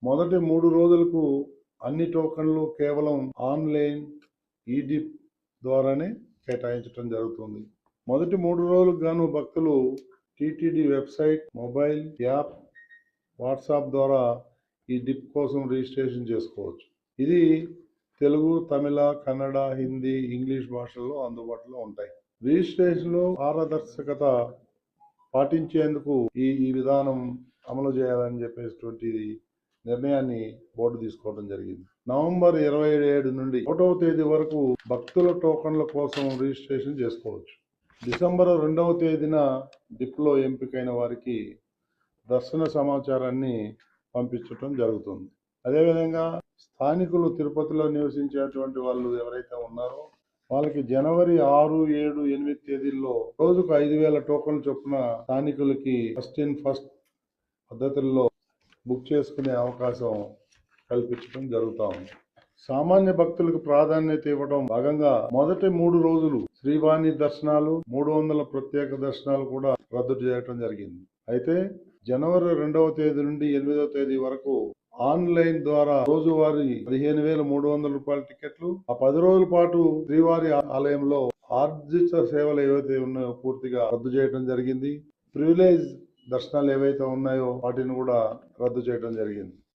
మొదటి 3 రోజులకు అన్ని టోకన్లు కేవలం ఆన్లైన్ ఈడిప్ ద్వారానే కేటాయించడం జరుగుతుంది. మొదటి 3 రోజులకు గాను భక్తులు TTD website, mobile app, WhatsApp ద్వారా ఈ డిప్ కోసం రిజిస్ట్రేషన్ చేసుకోవచ్చు. ఇది తెలుగు, తమిళ, కన్నడ, హిందీ, ఇంగ్లీష్ భాషల్లో అందుబాటులో ఉంటాయి. రిజిస్ట్రేషన్లో పారదర్శకత పాటించేందుకు ఈ విధానం అమలు చేయాలని చెప్పేటువంటి నిర్ణయాన్ని బోర్డు తీసుకోవడం జరిగింది. నవంబర్ 27 నుండి 1వ తేదీ వరకు భక్తుల టోకన్ల కోసం రిజిస్ట్రేషన్ చేసుకోవచ్చు. డిసెంబర్ 2వ తేదీన డిప్లో ఎంపికైన వారికి దర్శన సమాచారాన్ని పంపించడం జరుగుతుంది. అదేవిధంగా స్థానికులు తిరుపతిలో నివసించేటువంటి వాళ్ళు ఎవరైతే ఉన్నారో వాళ్ళకి జనవరి 6, 7, 8 తేదీల్లో రోజుకు 5,000 టోకన్లు చొప్పున స్థానికులకి ఫస్ట్ ఇన్ ఫస్ట్ పద్ధతుల్లో బుక్ చేసుకునే అవకాశం కల్పించడం జరుగుతూ ఉంది. సామాన్య భక్తులకు ప్రాధాన్యత ఇవ్వడం భాగంగా మొదటి 3 రోజులు శ్రీవాణి దర్శనాలు, 300 ప్రత్యేక దర్శనాలు కూడా రద్దు చేయడం జరిగింది. అయితే జనవరి 2వ తేదీ నుండి 8వ తేదీ వరకు ఆన్లైన్ ద్వారా రోజువారీ 15,300 రూపాయల టికెట్లు, ఆ 10 రోజుల పాటు శ్రీవారి ఆలయంలో ఆర్జిత సేవలు ఏవైతే ఉన్నాయో పూర్తిగా రద్దు చేయడం జరిగింది. ప్రివిలేజ్ దర్శనాలు ఏవైతే ఉన్నాయో వాటిని కూడా రద్దు చేయడం జరిగింది.